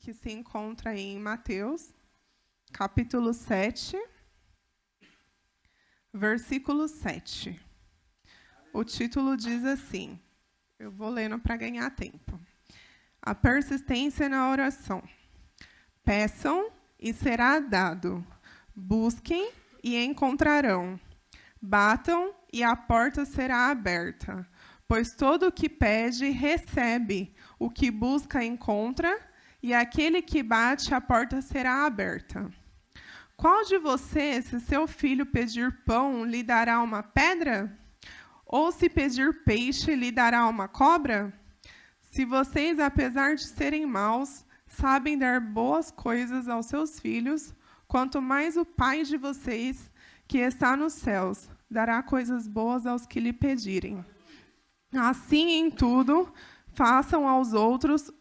que se encontra em Mateus, capítulo 7, versículo 7. O título diz assim, eu vou lendo para ganhar tempo. A persistência na oração. Peçam e será dado. Busquem e encontrarão. Batam e a porta será aberta. Pois todo o que pede, recebe. O que busca, encontra. E aquele que bate, a porta será aberta. Qual de vocês, se seu filho pedir pão, lhe dará uma pedra? Ou se pedir peixe, lhe dará uma cobra? Se vocês, apesar de serem maus, sabem dar boas coisas aos seus filhos, quanto mais o Pai de vocês, que está nos céus, dará coisas boas aos que lhe pedirem. Assim, em tudo, façam aos outros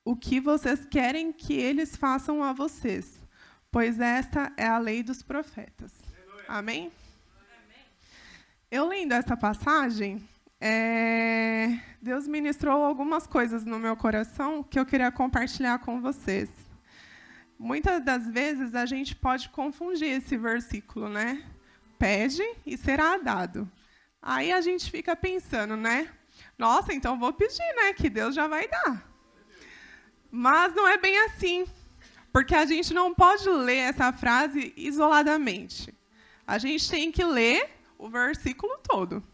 o que vocês querem que eles façam a vocês, pois esta é a lei dos profetas. Amém? Eu lendo essa passagem, Deus ministrou algumas coisas no meu coração que eu queria compartilhar com vocês. Muitas das vezes a gente pode confundir esse versículo, né? Pede e será dado. Aí a gente fica pensando, né? Nossa, então vou pedir, né? Que Deus já vai dar. Mas não é bem assim, porque a gente não pode ler essa frase isoladamente. A gente tem que ler o versículo todo.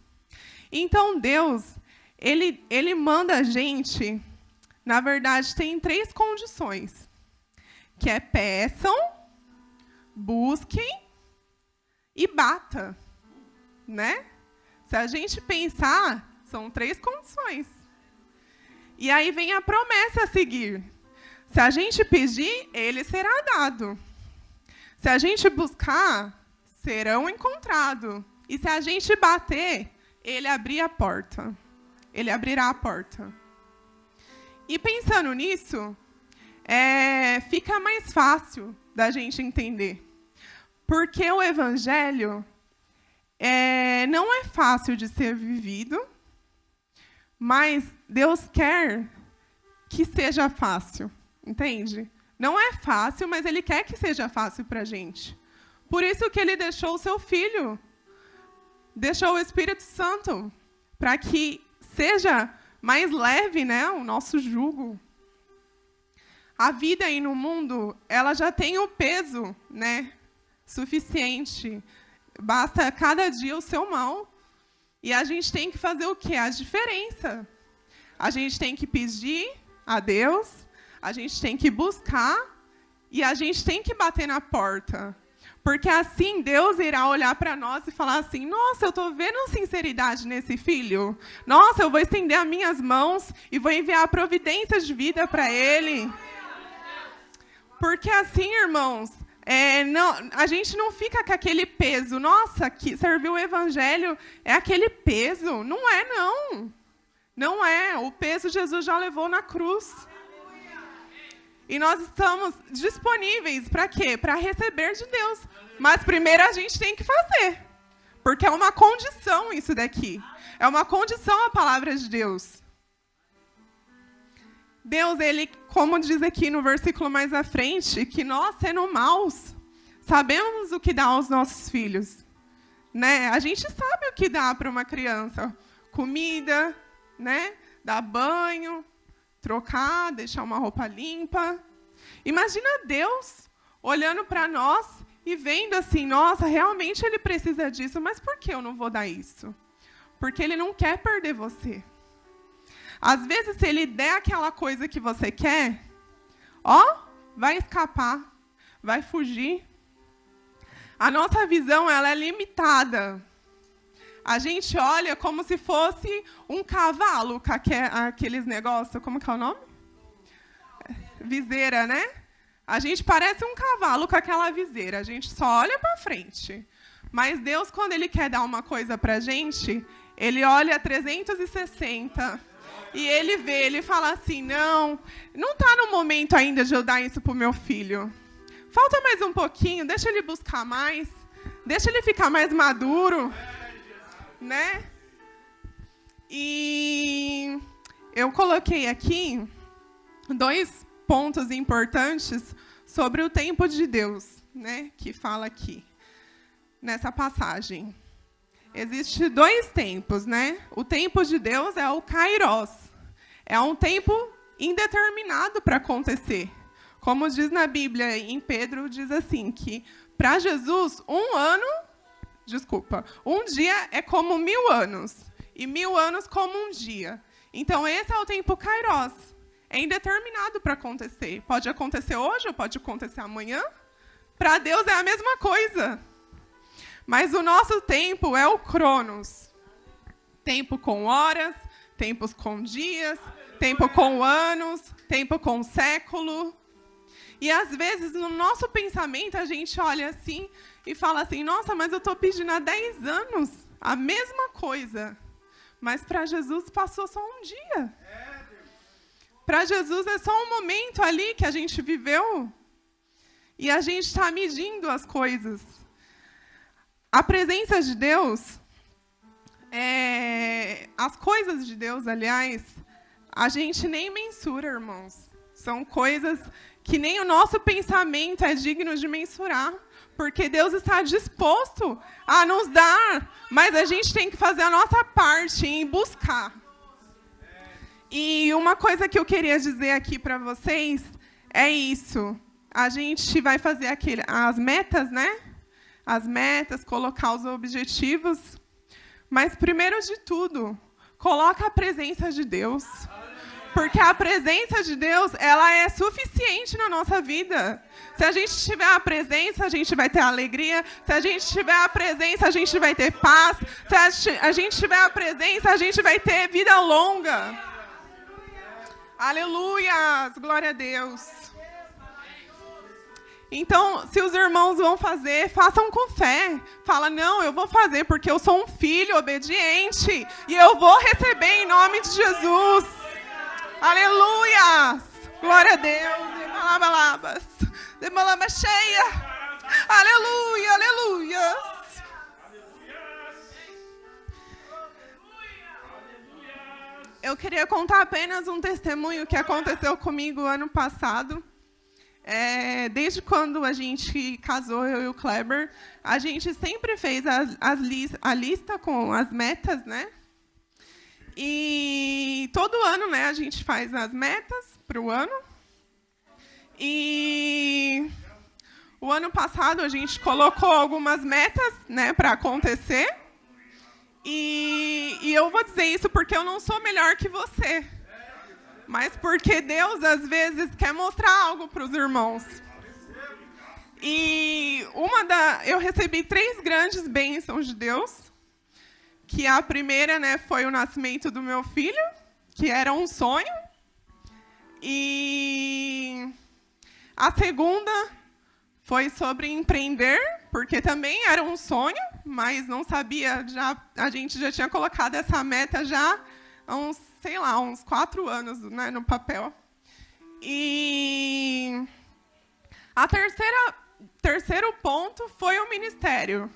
Então, Deus, ele manda a gente, na verdade, tem 3 condições, que é peçam, busquem e bata, né? Se a gente pensar, são 3 condições. E aí vem a promessa a seguir. Se a gente pedir, ele será dado. Se a gente buscar, serão encontrados. E se a gente bater, ele abrirá a porta. Ele abrirá a porta. E pensando nisso, fica mais fácil da gente entender. Porque o Evangelho não é fácil de ser vivido, mas Deus quer que seja fácil, entende? Não é fácil, mas Ele quer que seja fácil para a gente. Por isso que Ele deixou o seu Filho, deixou o Espírito Santo, para que seja mais leve, né, o nosso jugo. A vida aí no mundo, ela já tem o peso, né, suficiente. Basta cada dia o seu mal. E a gente tem que fazer o quê? A diferença. A gente tem que pedir a Deus, a gente tem que buscar e a gente tem que bater na porta. Porque assim Deus irá olhar para nós e falar assim, nossa, eu estou vendo sinceridade nesse filho. Nossa, eu vou estender as minhas mãos e vou enviar providência de vida para ele. Porque assim, irmãos, a gente não fica com aquele peso. Nossa, que servir o Evangelho é aquele peso. Não é, não. Não é. O peso Jesus já levou na cruz. E nós estamos disponíveis para quê? Para receber de Deus. Mas primeiro a gente tem que fazer. Porque é uma condição isso daqui. É uma condição a palavra de Deus. Deus, Ele, como diz aqui no versículo mais à frente, que nós, sendo maus, sabemos o que dá aos nossos filhos. Né? A gente sabe o que dá para uma criança. Comida, né? Dar banho, trocar, deixar uma roupa limpa. Imagina Deus olhando para nós e vendo assim, nossa, realmente Ele precisa disso, mas por que eu não vou dar isso? Porque Ele não quer perder você. Às vezes, se Ele der aquela coisa que você quer, vai escapar, vai fugir. A nossa visão, ela é limitada. A gente olha como se fosse um cavalo, com aqueles negócios, como que é o nome? Viseira, né? A gente parece um cavalo com aquela viseira, a gente só olha para frente. Mas Deus, quando Ele quer dar uma coisa para a gente, Ele olha 360 e Ele vê, Ele fala assim, não está no momento ainda de eu dar isso para o meu filho. Falta mais um pouquinho, deixa ele buscar mais, deixa ele ficar mais maduro, né? E eu coloquei aqui 2 pontos importantes sobre o tempo de Deus, né, que fala aqui, nessa passagem. Existem 2 tempos, né? O tempo de Deus é o Kairos. É um tempo indeterminado para acontecer. Como diz na Bíblia, em Pedro, diz assim, que para Jesus, um dia é como 1000 anos, e 1000 anos como um dia. Então, esse é o tempo Kairos. É indeterminado para acontecer. Pode acontecer hoje ou pode acontecer amanhã. Para Deus é a mesma coisa. Mas o nosso tempo é o Cronos. Tempo com horas, tempos com dias, tempo com anos, tempo com século. E, às vezes, no nosso pensamento, a gente olha assim e fala assim, nossa, mas eu estou pedindo há 10 anos a mesma coisa. Mas para Jesus passou só um dia. Para Jesus é só um momento ali que a gente viveu. E a gente está medindo as coisas. A presença de Deus, as coisas de Deus, aliás, a gente nem mensura, irmãos. São coisas que nem o nosso pensamento é digno de mensurar, porque Deus está disposto a nos dar, mas a gente tem que fazer a nossa parte em buscar. E uma coisa que eu queria dizer aqui para vocês é isso. A gente vai fazer as metas, né? As metas, colocar os objetivos. Mas, primeiro de tudo, coloca a presença de Deus. Porque a presença de Deus, ela é suficiente na nossa vida. Se a gente tiver a presença, a gente vai ter alegria. Se a gente tiver a presença, a gente vai ter paz. Se a gente tiver a presença, a gente vai ter vida longa. Aleluia! Glória a Deus. Então, se os irmãos vão fazer, façam com fé. Fala, não, eu vou fazer porque eu sou um filho obediente. E eu vou receber em nome de Jesus. Aleluia! Glória a Deus. Demalabalabas. Demalaba cheia. Aleluia, aleluia. Eu queria contar apenas um testemunho que aconteceu comigo ano passado. Desde quando a gente casou, eu e o Kleber, a gente sempre fez a lista com as metas, né? E todo ano, né, a gente faz as metas para o ano. E o ano passado a gente colocou algumas metas, né, para acontecer. E eu vou dizer isso porque eu não sou melhor que você. Mas porque Deus, às vezes, quer mostrar algo para os irmãos. E eu recebi 3 grandes bênçãos de Deus. Que a primeira, né, foi o nascimento do meu filho, que era um sonho. E a segunda foi sobre empreender, porque também era um sonho, mas não sabia, a gente já tinha colocado essa meta já há uns 4 anos, né, no papel. E a terceiro ponto foi o ministério.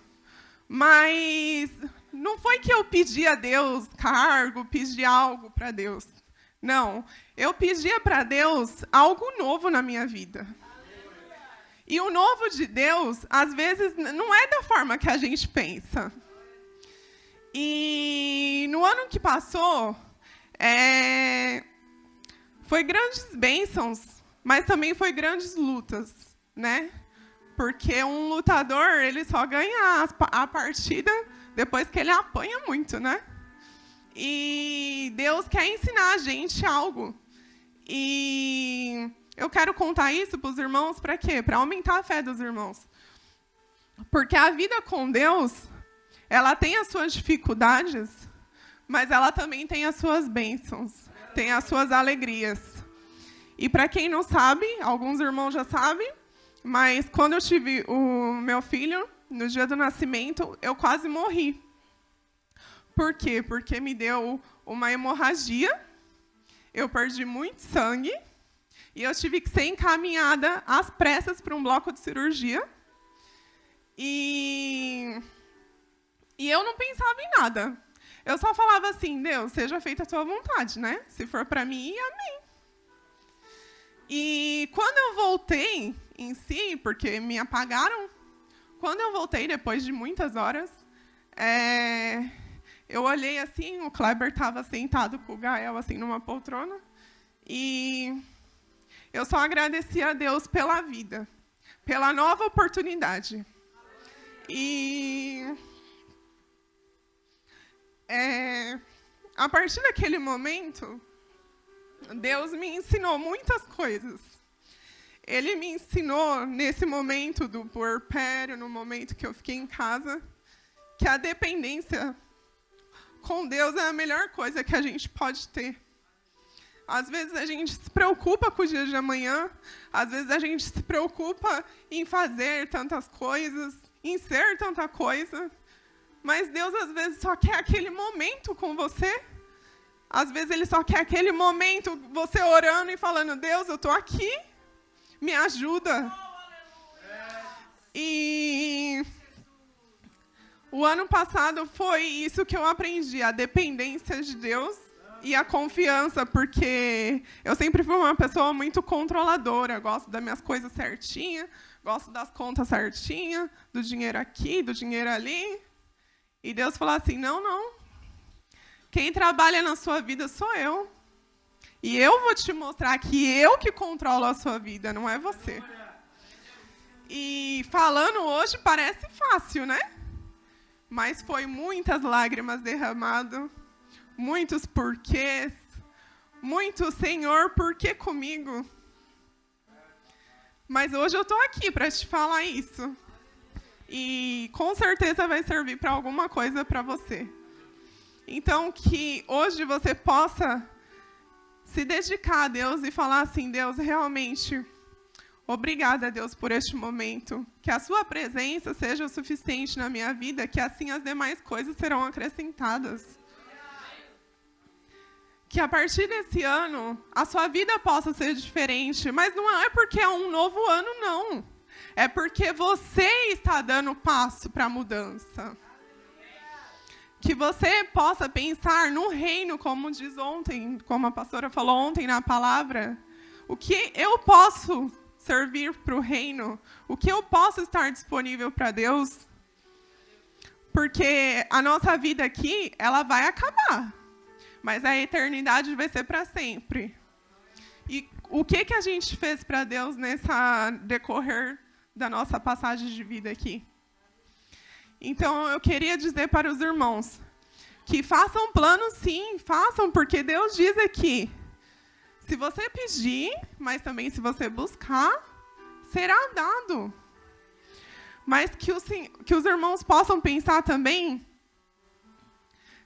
Mas não foi que eu pedi a Deus cargo, pedi algo para Deus. Não, eu pedia para Deus algo novo na minha vida. E o novo de Deus, às vezes, não é da forma que a gente pensa. E no ano que passou, foi grandes bênçãos, mas também foi grandes lutas, né? Porque um lutador, ele só ganha a partida depois que ele apanha muito, né? E Deus quer ensinar a gente algo. E eu quero contar isso para os irmãos para quê? Para aumentar a fé dos irmãos. Porque a vida com Deus, ela tem as suas dificuldades, mas ela também tem as suas bênçãos, tem as suas alegrias. E para quem não sabe, alguns irmãos já sabem, mas quando eu tive o meu filho, no dia do nascimento, eu quase morri. Por quê? Porque me deu uma hemorragia, eu perdi muito sangue, e eu tive que ser encaminhada às pressas para um bloco de cirurgia. E eu não pensava em nada. Eu só falava assim, Deus, seja feita a tua vontade, né? Se for para mim, amém. E quando eu voltei em si, porque me apagaram, quando eu voltei, depois de muitas horas, eu olhei assim, o Kleber estava sentado com o Gael assim, numa poltrona, e eu só agradeci a Deus pela vida, pela nova oportunidade. E a partir daquele momento, Deus me ensinou muitas coisas. Ele me ensinou, nesse momento do puerpério, no momento que eu fiquei em casa, que a dependência com Deus é a melhor coisa que a gente pode ter. Às vezes a gente se preocupa com o dia de amanhã, às vezes a gente se preocupa em fazer tantas coisas, em ser tanta coisa, mas Deus às vezes só quer aquele momento com você. Às vezes Ele só quer aquele momento, você orando e falando, Deus, eu estou aqui, me ajuda. E o ano passado foi isso que eu aprendi, a dependência de Deus e a confiança, porque eu sempre fui uma pessoa muito controladora, gosto das minhas coisas certinhas, gosto das contas certinhas, do dinheiro aqui, do dinheiro ali. E Deus falou assim, não. Quem trabalha na sua vida sou eu. E eu vou te mostrar que eu que controlo a sua vida, não é você. E falando hoje parece fácil, né? Mas foi muitas lágrimas derramadas, muitos porquês, muito Senhor, por que comigo? Mas hoje eu estou aqui para te falar isso. E com certeza vai servir para alguma coisa para você. Então, que hoje você possa se dedicar a Deus e falar assim, Deus, realmente, obrigada, Deus, por este momento. Que a sua presença seja o suficiente na minha vida, que assim as demais coisas serão acrescentadas. Que a partir desse ano, a sua vida possa ser diferente, mas não é porque é um novo ano, não. É porque você está dando passo para a mudança. Que você possa pensar no reino, como diz ontem, como a pastora falou ontem na palavra, o que eu posso servir para o reino, o que eu posso estar disponível para Deus, porque a nossa vida aqui, ela vai acabar, mas a eternidade vai ser para sempre. E o que a gente fez para Deus nessa decorrer da nossa passagem de vida aqui? Então, eu queria dizer para os irmãos que façam planos, sim, façam, porque Deus diz aqui, se você pedir, mas também se você buscar, será dado. Mas que os irmãos possam pensar também,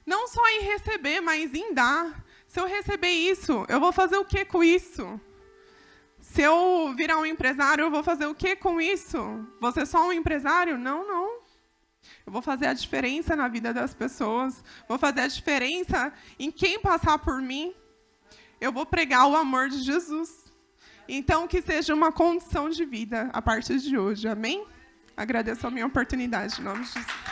não só em receber, mas em dar. Se eu receber isso, eu vou fazer o que com isso? Se eu virar um empresário, eu vou fazer o que com isso? Vou ser só um empresário? Não. Eu vou fazer a diferença na vida das pessoas. Vou fazer a diferença em quem passar por mim. Eu vou pregar o amor de Jesus. Então, que seja uma condição de vida a partir de hoje. Amém? Agradeço a minha oportunidade. Em nome de Jesus.